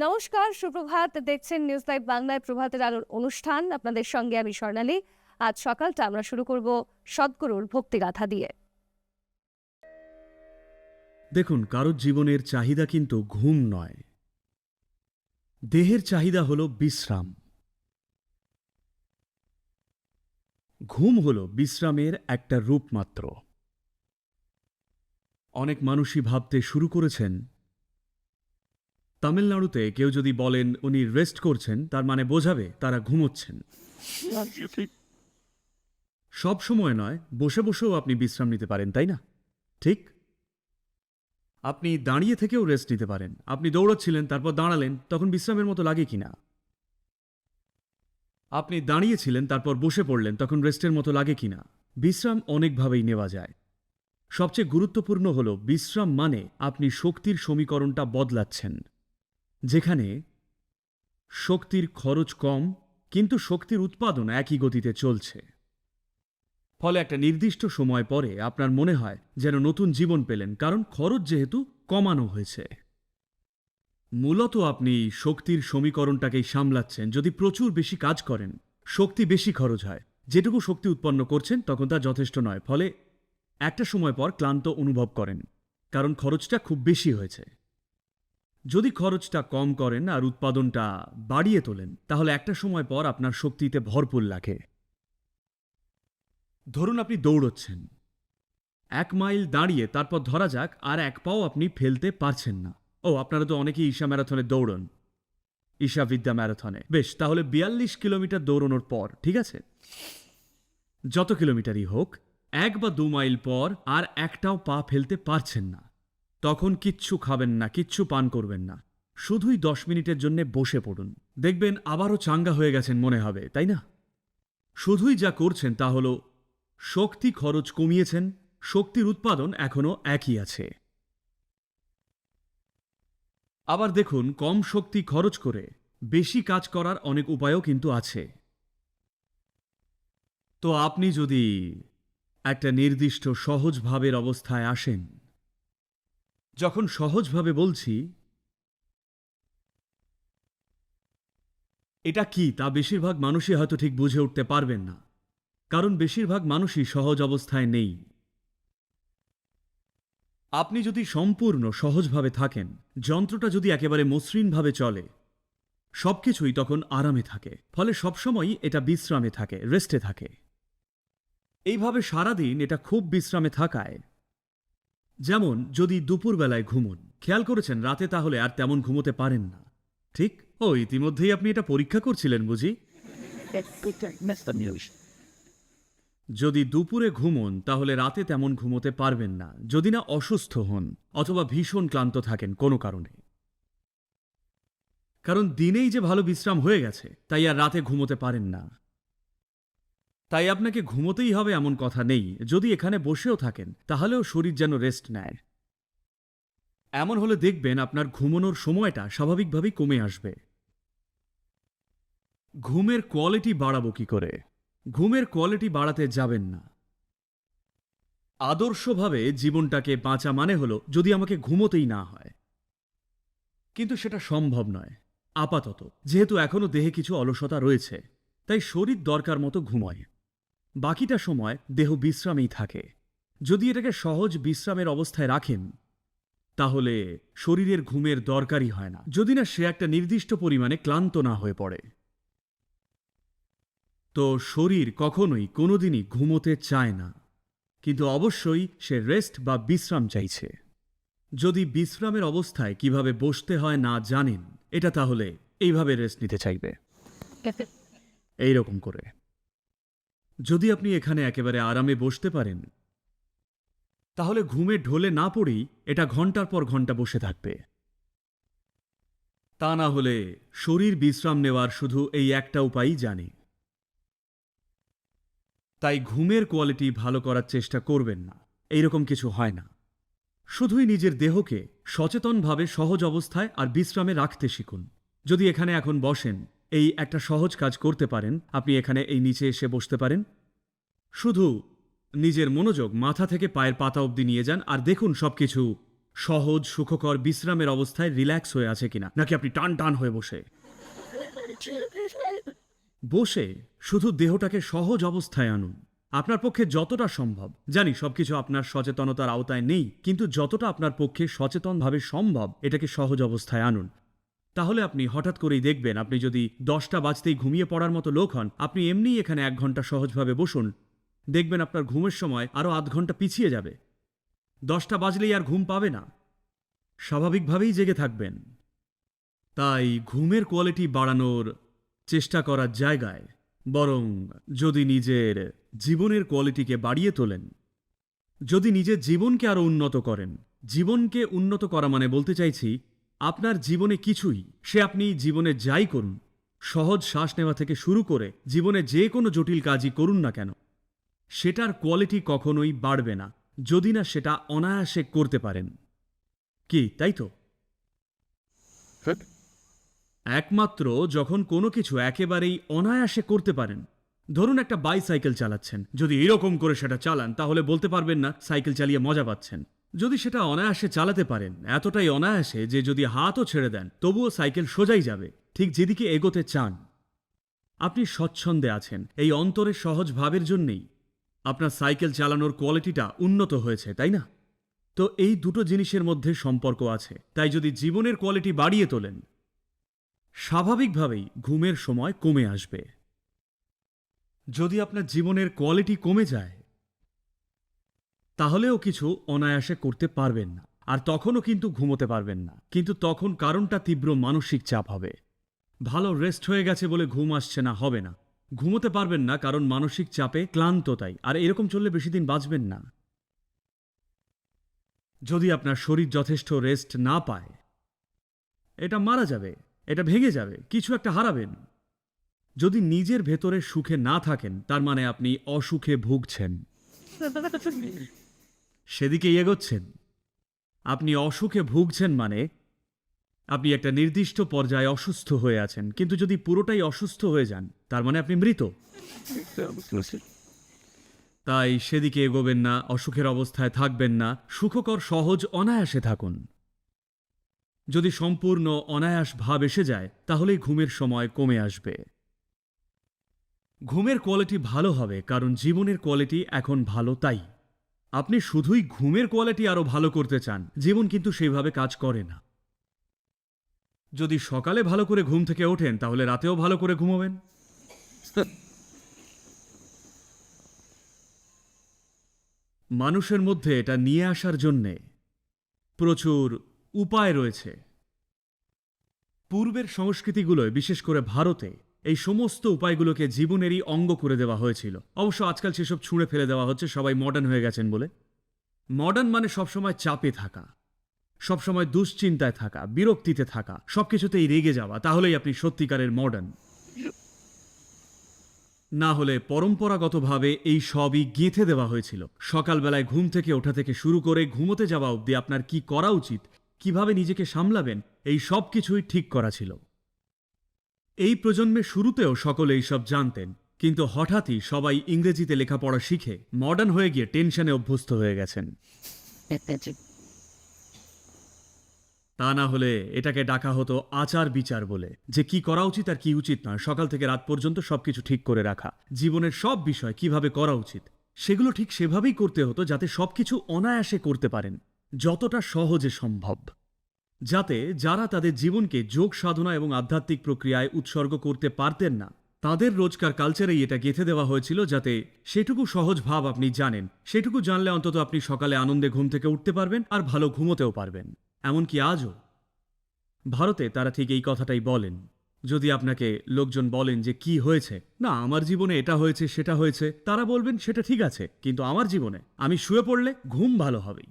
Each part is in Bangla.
নমস্কার, সুপ্রভাত। দেখছেন নিউজ লাইভ বাংলায় প্রভাতের আলোর অনুষ্ঠান। আপনাদের সঙ্গে আমি স্বর্ণালী। আজ সকালটা আমরা শুরু করব সদ্গুরুর ভক্তিগাথা দিয়ে। দেখুন, কারোর জীবনের চাহিদা কিন্তু ঘুম নয়, দেহের চাহিদা হলো বিশ্রাম। ঘুম হলো বিশ্রামের একটা রূপ মাত্র। অনেক মানুষই ভাবতে শুরু করেছেন, তামিলনাড়ুতে কেউ যদি বলেন উনি রেস্ট করছেন, তার মানে বোঝাবে তারা ঘুমোচ্ছেন। সব সময় নয়, বসে বসেও আপনি বিশ্রাম নিতে পারেন, তাই না? ঠিক, আপনি দাঁড়িয়ে থেকেও রেস্ট নিতে পারেন। আপনি দৌড়াচ্ছিলেন, তারপর দাঁড়ালেন, তখন বিশ্রামের মতো লাগে কিনা? আপনি দাঁড়িয়েছিলেন, তারপর বসে পড়লেন, তখন রেস্টের মতো লাগে কিনা? বিশ্রাম অনেকভাবেই নেওয়া যায়। সবচেয়ে গুরুত্বপূর্ণ হল, বিশ্রাম মানে আপনি শক্তির সমীকরণটা বদলাচ্ছেন, যেখানে শক্তির খরচ কম কিন্তু শক্তির উৎপাদন একই গতিতে চলছে। ফলে একটা নির্দিষ্ট সময় পরে আপনার মনে হয় যেন নতুন জীবন পেলেন, কারণ খরচ যেহেতু কমানো হয়েছে। মূলত আপনি শক্তির সমীকরণটাকেই সামলাচ্ছেন। যদি প্রচুর বেশি কাজ করেন, শক্তি বেশি খরচ হয়। যেটুকু শক্তি উৎপন্ন করছেন তখন তা যথেষ্ট নয়, ফলে একটা সময় পর ক্লান্ত অনুভব করেন, কারণ খরচটা খুব বেশি হয়েছে। যদি খরচটা কম করেন আর উৎপাদনটা বাড়িয়ে তোলেন, তাহলে একটা সময় পর আপনার শক্তিতে ভরপুর লাগে। ধরুন আপনি দৌড়চ্ছেন, 1 মাইল দাঁড়িয়ে তারপর ধরা যাক আর 1 পাও আপনি ফেলতে পারছেন না। আপনারা তো অনেকেই ঈশা ম্যারাথনে দৌড়ন, ঈশা বিদ্যা ম্যারাথনে। বেশ, তাহলে 42 কিলোমিটার দৌড়ানোর পর, ঠিক আছে, যত কিলোমিটারই হোক, 1 বা 2 মাইল পর আর একটাও পা ফেলতে পারছেন না, তখন কিচ্ছু খাবেন না, কিচ্ছু পান করবেন না, শুধুই 10 মিনিটের জন্য বসে পড়ুন। দেখবেন আবারও চাঙ্গা হয়ে গেছেন মনে হবে, তাই না? শুধুই যা করছেন তা হল শক্তি খরচ কমিয়েছেন, শক্তির উৎপাদন এখনো একই আছে। আবার দেখুন, কম শক্তি খরচ করে বেশি কাজ করার অনেক উপায়ও কিন্তু আছে। তো আপনি যদি একটা নির্দিষ্ট সহজ ভাবের অবস্থায় আসেন, যখন সহজভাবে বলছি, এটা কি তা বেশিরভাগ মানুষই হয়তো ঠিক বুঝে উঠতে পারবেন না, কারণ বেশিরভাগ মানুষই সহজ অবস্থায় নেই। আপনি যদি সম্পূর্ণ সহজভাবে থাকেন, যন্ত্রটা যদি একেবারে মসৃণভাবে চলে, সবকিছুই তখন আরামে থাকে, ফলে সবসময়ই এটা বিশ্রামে থাকে, রেস্টে থাকে। এইভাবে সারাদিন এটা খুব বিশ্রামে থাকায়, যেমন যদি দুপুরবেলায় ঘুমন, খেয়াল করেছেন রাতে তাহলে আর তেমন ঘুমোতে পারেন না, ঠিক? ইতিমধ্যেই আপনি এটা পরীক্ষা করছিলেন বুঝি? যদি দুপুরে ঘুমন, তাহলে রাতে তেমন ঘুমোতে পারবেন না, যদি না অসুস্থ হন অথবা ভীষণ ক্লান্ত থাকেন কোনো কারণে। কারণ দিনেই যে ভালো বিশ্রাম হয়ে গেছে তাই আর রাতে ঘুমোতে পারেন না। তাই আপনাকে ঘুমোতেই হবে এমন কথা নেই। যদি এখানে বসেও থাকেন, তাহলেও শরীর যেন রেস্ট নেয়। এমন হলে দেখবেন আপনার ঘুমানোর সময়টা স্বাভাবিকভাবেই কমে আসবে। ঘুমের কোয়ালিটি বাড়াবো কি করে? ঘুমের কোয়ালিটি বাড়াতে যাবেন না। আদর্শভাবে জীবনটাকে বাঁচা মানে হলো যদি আমাকে ঘুমোতেই না হয়, কিন্তু সেটা সম্ভব নয় আপাতত, যেহেতু এখনো দেহে কিছু অলসতা রয়েছে। তাই শরীর দরকার মতো ঘুমোয়, বাকিটা সময় দেহ বিশ্রামেই থাকে। যদি এটাকে সহজ বিশ্রামের অবস্থায় রাখেন, তাহলে শরীরের ঘুমের দরকারই হয় না, যদি না সে একটা নির্দিষ্ট পরিমাণে ক্লান্ত না হয়ে পড়ে। তো শরীর কখনোই কোনোদিনই ঘুমোতে চায় না, কিন্তু অবশ্যই সে রেস্ট বা বিশ্রাম চাইছে। যদি বিশ্রামের অবস্থায় কিভাবে বসতে হয় না জানেন, এটা তাহলে এইভাবে রেস্ট নিতে চাইবে, এইরকম করে। যদি আপনি এখানে একেবারে আরামে বসতে পারেন, তাহলে ঘুমে ঢলে না পড়েই এটা ঘন্টার পর ঘন্টা বসে থাকবে। তা না হলে শরীর বিশ্রাম নেওয়ার শুধু এই একটা উপায়ই জানে। তাই ঘুমের কোয়ালিটি ভালো করার চেষ্টা করবেন না, এইরকম কিছু হয় না। শুধুই নিজের দেহকে সচেতনভাবে সহজ অবস্থায় আর বিশ্রামে রাখতে শিখুন। যদি এখানে এখন বসেন, এই একটা সহজ কাজ করতে পারেন। আপনি এখানে এই নিচে এসে বসতে পারেন, শুধু নিজের মনোযোগ মাথা থেকে পায়ের পাতা অবধি নিয়ে যান আর দেখুন সবকিছু সহজ সুখকর বিশ্রামের অবস্থায় রিল্যাক্স হয়ে আছে কিনা, নাকি আপনি টান টান হয়ে বসে বসে শুধু দেহটাকে সহজ অবস্থায় আনুন। আপনার পক্ষে যতটা সম্ভব, জানি সবকিছু আপনার সচেতনতার আওতায় নেই, কিন্তু যতটা আপনার পক্ষে সচেতনভাবে সম্ভব এটাকে সহজ অবস্থায় আনুন। তাহলে আপনি হঠাৎ করেই দেখবেন, আপনি যদি 10টা বাজতেই ঘুমিয়ে পড়ার মতো লোক হন, আপনি এমনিই এখানে 1 ঘন্টা সহজভাবে বসুন, দেখবেন আপনার ঘুমের সময় আরও আধ ঘন্টা পিছিয়ে যাবে। 10টা বাজলেই আর ঘুম পাবে না, স্বাভাবিকভাবেই জেগে থাকবেন। তাই ঘুমের কোয়ালিটি বাড়ানোর চেষ্টা করার জায়গায় বরং যদি নিজের জীবনের কোয়ালিটিকে বাড়িয়ে তোলেন, যদি নিজের জীবনকে আরও উন্নত করেন, জীবনকে উন্নত করা মানে বলতে চাইছি আপনার জীবনে কিছুই, সে আপনি জীবনে যাই করুন, সহজ শ্বাস নেওয়া থেকে শুরু করে জীবনে যে কোনো জটিল কাজই করুন না কেন, সেটার কোয়ালিটি কখনোই বাড়বে না যদি না সেটা অনায়াসে করতে পারেন। কি তাই তো? একমাত্র যখন কোনো কিছু একেবারেই অনায়াসে করতে পারেন, ধরুন একটা বাইসাইকেল চালাচ্ছেন, যদি এরকম করে সেটা চালান তাহলে বলতে পারবেন না সাইকেল চালিয়ে মজা পাচ্ছেন। যদি সেটা অনায়াসে চালাতে পারেন, এতটাই অনায়াসে যে যদি হাতও ছেড়ে দেন তবুও সাইকেল সোজাই যাবে, ঠিক যেদিকে এগোতে চান। আপনি স্বচ্ছন্দে আছেন, এই অন্তরের সহজ ভাবের জন্যেই আপনার সাইকেল চালানোর কোয়ালিটিটা উন্নত হয়েছে, তাই না? তো এই দুটো জিনিসের মধ্যে সম্পর্ক আছে। তাই যদি জীবনের কোয়ালিটি বাড়িয়ে তোলেন, স্বাভাবিকভাবেই ঘুমের সময় কমে আসবে। যদি আপনার জীবনের কোয়ালিটি কমে যায়, তাহলেও কিছু অনায়াসে করতে পারবেন না, আর তখনও কিন্তু ঘুমোতে পারবেন না। কিন্তু তখন কারণটা তীব্র মানসিক চাপ হবে। ভালো রেস্ট হয়ে গেছে বলে ঘুম আসছে না হবে না, ঘুমোতে পারবেন না কারণ মানসিক চাপে ক্লান্ত। তাই আর এরকম চললে বেশি দিন বাঁচবেন না। যদি আপনার শরীর যথেষ্ট রেস্ট না পায়, এটা মারা যাবে, এটা ভেঙে যাবে, কিছু একটা হারাবেন। যদি নিজের ভেতরে সুখে না থাকেন, তার মানে আপনি অসুখে ভুগছেন, সেদিকে এগোচ্ছেন। আপনি অসুখে ভুগছেন মানে আপনি একটা নির্দিষ্ট পর্যায়ে অসুস্থ হয়ে আছেন, কিন্তু যদি পুরোটাই অসুস্থ হয়ে যান তার মানে আপনি মৃত। তাই সেদিকে এগোবেন না, অসুখের অবস্থায় থাকবেন না, সুখকর সহজ অনায়াসে থাকুন। যদি সম্পূর্ণ অনায়াস ভাব এসে যায় তাহলেই ঘুমের সময় কমে আসবে। ঘুমের কোয়ালিটি ভালো হবে কারণ জীবনের কোয়ালিটি এখন ভালো। তাই আপনি শুধুই ঘুমের কোয়ালিটি আরো ভালো করতে চান, জীবন কিন্তু সেইভাবে কাজ করে না। যদি সকালে ভালো করে ঘুম থেকে ওঠেন তাহলে রাতেও ভালো করে ঘুমোবেন। মানুষের মধ্যে এটা নিয়ে আসার জন্যে প্রচুর উপায় রয়েছে। পূর্বের সংস্কৃতিগুলোয়, বিশেষ করে ভারতে, এই সমস্ত উপায়গুলোকে জীবনেরই অঙ্গ করে দেওয়া হয়েছিল। অবশ্য আজকাল সেসব ছুঁড়ে ফেলে দেওয়া হচ্ছে, সবাই মডার্ন হয়ে গেছেন বলে। মডার্ন মানে সবসময় চাপে থাকা, সবসময় দুশ্চিন্তায় থাকা, বিরক্তিতে থাকা, সবকিছুতেই রেগে যাওয়া, তাহলেই আপনি সত্যিকারের মডার্ন। না হলে পরম্পরাগতভাবে এই সবই গেঁথে দেওয়া হয়েছিল। সকালবেলায় ঘুম থেকে ওঠা থেকে শুরু করে ঘুমোতে যাওয়া অবধি আপনার কি করা উচিত, কিভাবে নিজেকে সামলাবেন, এই সব কিছুই ঠিক করা ছিল। এই প্রজন্মের শুরুতেও সকলে এইসব জানতেন, কিন্তু হঠাৎই সবাই ইংরেজিতে লেখাপড়া শিখে মডার্ন হয়ে গিয়ে টেনশনে অভ্যস্ত হয়ে গেছেন। তা না হলে এটাকে ডাকা হতো আচার বিচার বলে, যে কি করা উচিত আর কি উচিত নয়, সকাল থেকে রাত পর্যন্ত সবকিছু ঠিক করে রাখা, জীবনের সব বিষয় কিভাবে করা উচিত সেগুলো ঠিক সেভাবেই করতে হতো যাতে সবকিছু অনায়াসে করতে পারেন, যতটা সহজে সম্ভব, যাতে যারা তাদের জীবনকে যোগ সাধনা এবং আধ্যাত্মিক প্রক্রিয়ায় উৎসর্গ করতে পারতেন না, তাদের রোজকার কালচারেই এটা গেঁথে দেওয়া হয়েছিল, যাতে সেটুকু সহজ ভাব আপনি জানেন, সেটুকু জানলে অন্তত আপনি সকালে আনন্দে ঘুম থেকে উঠতে পারবেন আর ভালো ঘুমোতেও পারবেন। এমনকি আজও ভারতে তারা ঠিক এই কথাটাই বলেন। যদি আপনাকে লোকজন বলেন যে কি হয়েছে, না আমার জীবনে এটা হয়েছে সেটা হয়েছে, তারা বলবেন সেটা ঠিক আছে, কিন্তু আমার জীবনে আমি শুয়ে পড়লে ঘুম ভালো হবেই।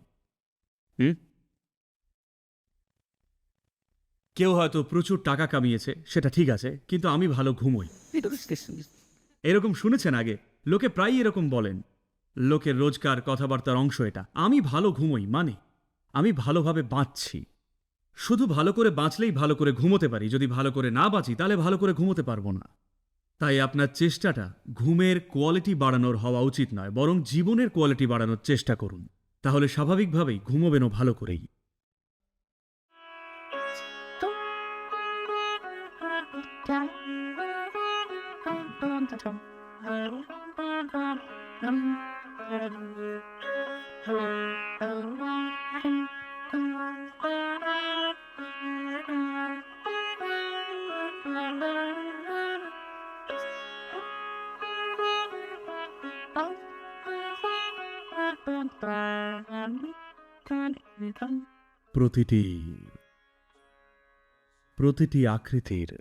কেউ হয়তো প্রচুর টাকা কামিয়েছে, সেটা ঠিক আছে, কিন্তু আমি ভালো ঘুমোই। এরকম শুনেছেন আগে? লোকে প্রায়ই এরকম বলেন, লোকের রোজকার কথাবার্তার অংশ এটা। আমি ভালো ঘুমোই মানে আমি ভালোভাবে বাঁচছি। শুধু ভালো করে বাঁচলেই ভালো করে ঘুমোতে পারি, যদি ভালো করে না বাঁচি তাহলে ভালো করে ঘুমোতে পারবো না। তাই আপনার চেষ্টাটা ঘুমের কোয়ালিটি বাড়ানোর হওয়া উচিত নয়, বরং জীবনের কোয়ালিটি বাড়ানোর চেষ্টা করুন, তাহলে স্বাভাবিকভাবেই ঘুমোবেনও ভালো করেই। প্রতিটি প্রতিটি আকৃতির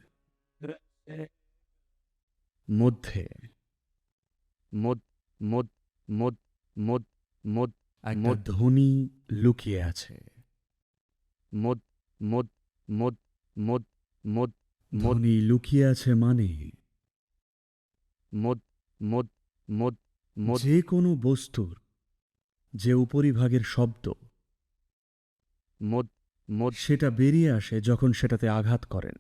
মধ্যে একটা ধ্বনি লুকিয়ে আছে। ধ্বনি লুকিয়ে আছে মানে যে কোনো বস্তুর যে উপরিভাগের শব্দ সেটা বেরিয়ে আসে যখন সেটাতে আঘাত করেন।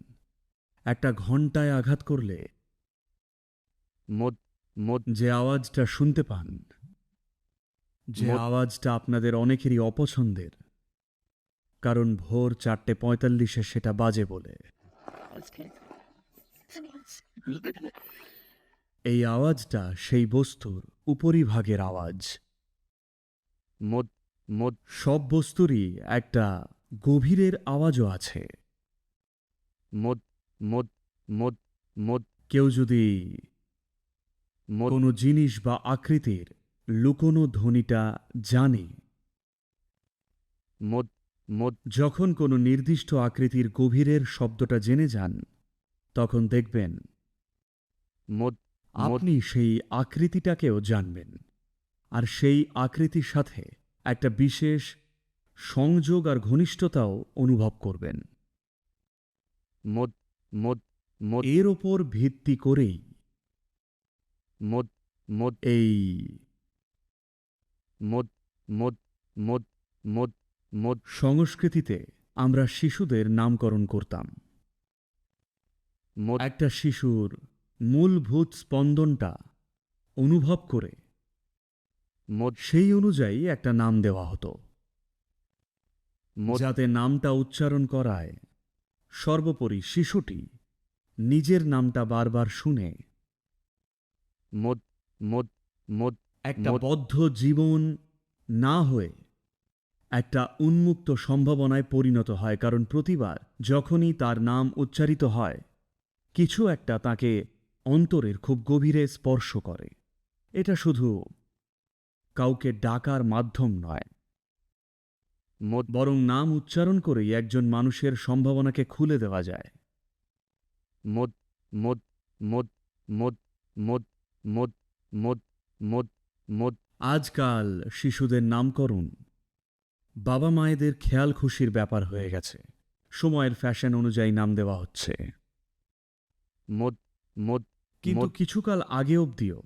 একটা ঘণ্টায় আঘাত করলে যে আওয়াজটা শুনতে পান, যে আওয়াজটা আপনাদের অনেকেরই অপছন্দের, কারণ ভোর 4:45 সেটা বাজে বলে। এই আওয়াজটা সেই বস্তুর উপরিভাগের আওয়াজ। সব বস্তুরই একটা গভীরের আওয়াজও আছে। কেউ যদি কোনো জিনিস বা আকৃতির লুকোনো ধ্বনিটা জানে, যখন কোনো নির্দিষ্ট আকৃতির গভীরের শব্দটা জেনে যান, তখন দেখবেন আপনি সেই আকৃতিটাকেও জানবেন, আর সেই আকৃতির সাথে একটা বিশেষ সংযোগ আর ঘনিষ্ঠতাও অনুভব করবেন। এর ওপর ভিত্তি করেই এই সংস্কৃতিতে আমরা শিশুদের নামকরণ করতাম। একটা শিশুর মূলভূত স্পন্দনটা অনুভব করে সেই অনুযায়ী একটা নাম দেওয়া হতো, যাতে নামটা উচ্চারণ করায় সর্বোপরি শিশুটি নিজের নামটা বারবার শুনে একটা বদ্ধ জীবন না হয়ে একটা উন্মুক্ত সম্ভাবনায় পরিণত হয়। কারণ প্রতিবার যখনই তার নাম উচ্চারিত হয়, কিছু একটা তাকে অন্তরের খুব গভীরে স্পর্শ করে। এটা শুধু কাউকে ডাকার মাধ্যম নয়, বরং নাম উচ্চারণ করেই একজন মানুষের সম্ভাবনাকে খুলে দেওয়া যায়। আজকাল শিশুদের নামকরণ বাবা মায়েদের খেয়াল খুশির ব্যাপার হয়ে গেছে। সময়ের ফ্যাশন অনুযায়ী নাম দেওয়া হচ্ছে, কিন্তু কিছুকাল আগে অবধিও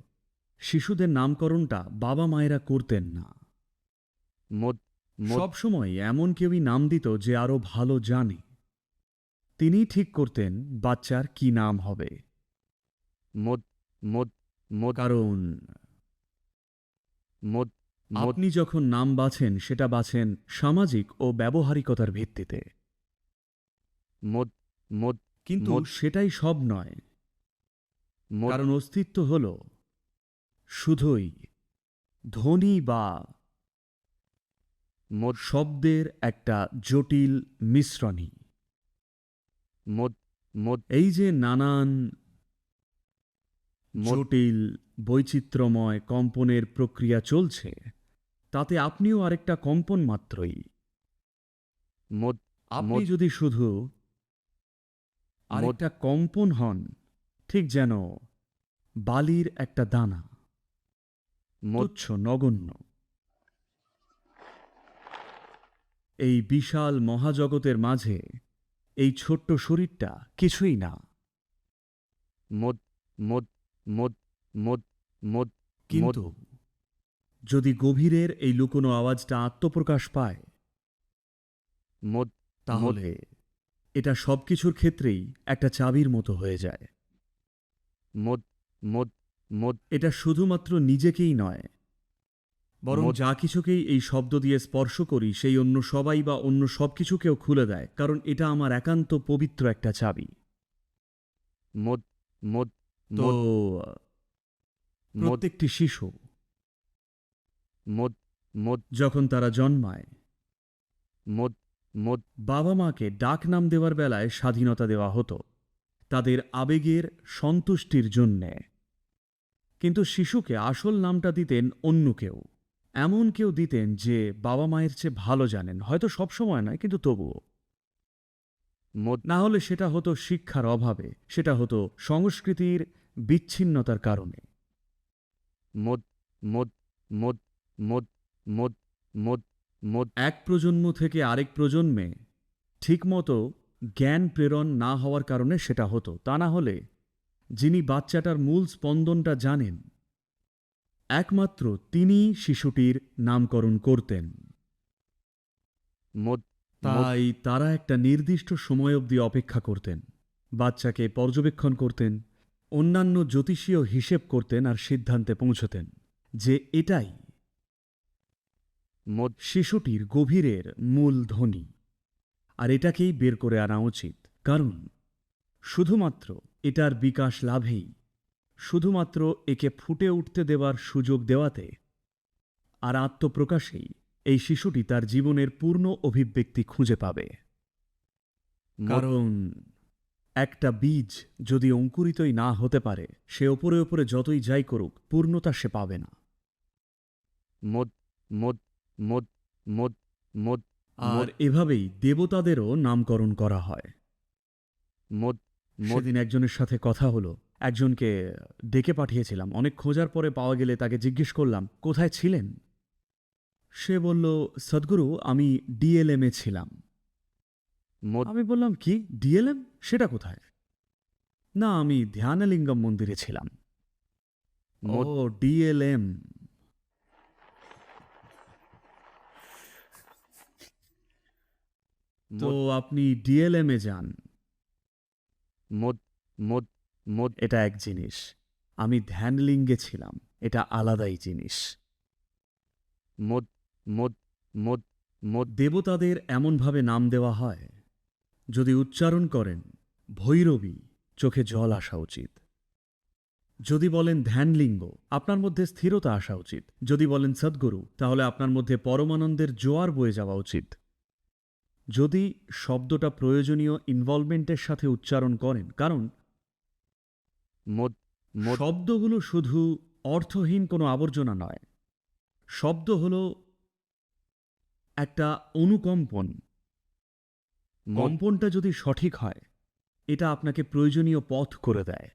শিশুদের নামকরণটা বাবা মায়েরা করতেন না। সবসময় এমন কেউই নাম দিত যে আরো ভালো জানে। তিনি ঠিক করতেন বাচ্চার কি নাম হবে, কারণ আপনি যখন নাম বাছেন সেটা বাছেন সামাজিক ও ব্যবহারিকতার ভিত্তিতে। কিন্তু সেটাই সব নয়, কারণ অস্তিত্ব হল শুধুই ধ্বনি বা শব্দের একটা জটিল মিশ্রণই। এই যে নানান জটিল বৈচিত্র্যময় কম্পনের প্রক্রিয়া চলছে, তাতে আপনিও আরেকটা কম্পন মাত্রই। আপনি যদি শুধু আরেকটা কম্পন হন, ঠিক যেন বালির একটা দানা, তুচ্ছ নগণ্য, এই বিশাল মহাজগতের মাঝে এই ছোট্ট শরীরটা কিছুই না। কিন্তু যদি গভীরের এই লুকোনো আওয়াজটা আত্মপ্রকাশ পায়, তাহলে এটা সবকিছুর ক্ষেত্রেই একটা চাবির মতো হয়ে যায়। এটা শুধুমাত্র নিজেকেই নয়, বরং যা কিছুকেই এই শব্দ দিয়ে স্পর্শ করি সেই অন্য সবাই বা অন্য সবকিছুকেও খুলে দেয়, কারণ এটা আমার একান্ত পবিত্র একটা চাবি। মদ মদ তো মদ প্রত্যেকটি শিশু মদ মদ যখন তারা জন্মায় মদ মদ বাবা মাকে ডাক নাম দেওয়ার বেলায় স্বাধীনতা দেওয়া হতো তাদের আবেগের সন্তুষ্টির জন্যে, কিন্তু শিশুকে আসল নামটা দিতেন অন্য কেউ, এমন কেউ দিতেন যে বাবা মায়ের চেয়ে ভালো জানেন, হয়তো সবসময় নয় কিন্তু তবুও। মদ না হলে সেটা হতো শিক্ষার অভাবে, সেটা হতো সংস্কৃতির বিচ্ছিন্নতার কারণে। মদ মদ মদ মদ মদ মদ মদ এক প্রজন্ম থেকে আরেক প্রজন্মে ঠিকমতো জ্ঞান প্রেরণ না হওয়ার কারণে সেটা হতো। তা না হলে যিনি বাচ্চাটার মূল স্পন্দনটা জানেন, একমাত্র তিনি শিশুটির নামকরণ করতেন। মদ তাই তারা একটা নির্দিষ্ট সময় অবধি অপেক্ষা করতেন, বাচ্চাকে পর্যবেক্ষণ করতেন, অন্যান্য জ্যোতিষীয় হিসেব করতেন আর সিদ্ধান্তে পৌঁছতেন যে এটাই মদ শিশুটির গভীরের মূল ধ্বনি, আর এটাকেই বের করে আনা উচিত। কারণ শুধুমাত্র এটার বিকাশ লাভেই, শুধুমাত্র একে ফুটে উঠতে দেওয়ার সুযোগ দেওয়াতে আর আত্মপ্রকাশেই এই শিশুটি তার জীবনের পূর্ণ অভিব্যক্তি খুঁজে পাবে। কারণ একটা বীজ যদি অঙ্কুরিতই না হতে পারে, সে ওপরে ওপরে যতই যাই করুক পূর্ণতা সে পাবে না। মদ মদ মদ মদ মদ আর এভাবেই দেবতাদেরও নামকরণ করা হয়। মদ মদ সেদিন একজনের সাথে কথা হলো, একজনকে ডেকে পাঠিয়েছিলাম, অনেক খোঁজার পরে পাওয়া গেলে তাকে জিজ্ঞেস করলাম কোথায় ছিলেন। সে বলল, সদ্গুরু আমি ডিএলএম এ ছিলাম। মদ আমি বললাম, কি ডিএলএম, সেটা কোথায়? না, আমি ধ্যানলিঙ্গম মন্দিরে ছিলাম। ও মদ ডিএলএম। তো আপনি ডিএলএম এ যান, মদ মদ মদ এটা এক জিনিস। আমি ধ্যানলিঙ্গে ছিলাম, এটা আলাদাই জিনিস। মদ মদ মদ মদ দেবতাদের এমনভাবে নাম দেওয়া হয়, যদি উচ্চারণ করেন ভৈরবী, চোখে জল আসা উচিত। যদি বলেন ধ্যানলিঙ্গ, আপনার মধ্যে স্থিরতা আসা উচিত। যদি বলেন সদ্গুরু, তাহলে আপনার মধ্যে পরমানন্দের জোয়ার বয়ে যাওয়া উচিত। যদি শব্দটা প্রয়োজনীয় ইনভলভমেন্টের সাথে উচ্চারণ করেন, কারণ মদ মদ শব্দগুলো শুধু অর্থহীন কোনো আবর্জনা নয়, শব্দ হল একটা অনুকম্পন। মদ কম্পনটা যদি সঠিক হয়, এটা আপনাকে প্রয়োজনীয় পথ করে দেয়।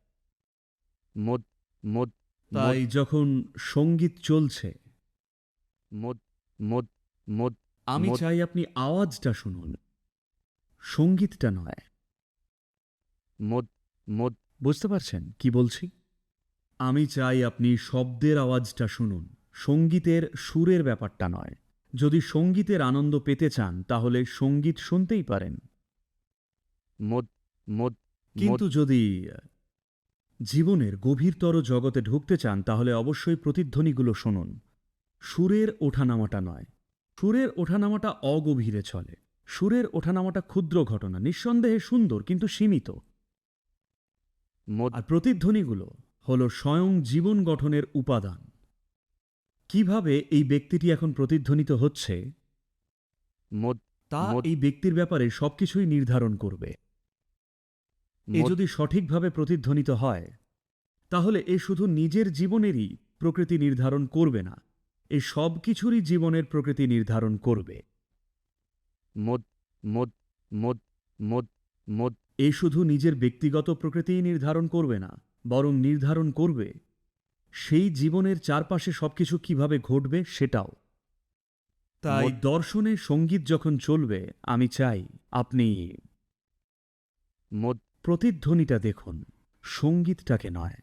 মদ মদ তাই যখন সঙ্গীত চলছে, মদ মদ মদ আমি মদ চাই আপনি আওয়াজটা শুনুন, সঙ্গীতটা নয়। মদ মদ বুঝতে পারছেন কি বলছি? আমি চাই আপনি শব্দের আওয়াজটা শুনুন, সঙ্গীতের সুরের ব্যাপারটা নয়। যদি সঙ্গীতের আনন্দ পেতে চান তাহলে সঙ্গীত শুনতেই পারেন, মদ মদ কিন্তু যদি জীবনের গভীরতর জগতে ঢুকতে চান তাহলে অবশ্যই প্রতিধ্বনিগুলো শুনুন, সুরের ওঠানামাটা নয়। সুরের ওঠানামাটা অগভীরে চলে, সুরের ওঠানামাটা ক্ষুদ্র ঘটনা, নিঃসন্দেহে সুন্দর কিন্তু সীমিত। মদ আর প্রতিধ্বনিগুলো হল স্বয়ং জীবন গঠনের উপাদান। কিভাবে এই ব্যক্তিটি এখন প্রতিধ্বনিত হচ্ছে মদ তা মদ এই ব্যক্তির ব্যাপারে সবকিছুই নির্ধারণ করবে। এ মদ যদি সঠিকভাবে প্রতিধ্বনিত হয়, তাহলে এ শুধু নিজের জীবনেরই প্রকৃতি নির্ধারণ করবে না, এ সব কিছুরই জীবনের প্রকৃতি নির্ধারণ করবে। মদ মদ মদ মদ মদ এ শুধু নিজের ব্যক্তিগত প্রকৃতিই নির্ধারণ করবে না, বরং নির্ধারণ করবে সেই জীবনের চারপাশে সবকিছু কিভাবে ঘটবে সেটাও। তাই মদ- দর্শনে সঙ্গীত যখন চলবে, আমি চাই আপনি মদ প্রতিধ্বনিটা দেখুন, সঙ্গীতটাকে নয়।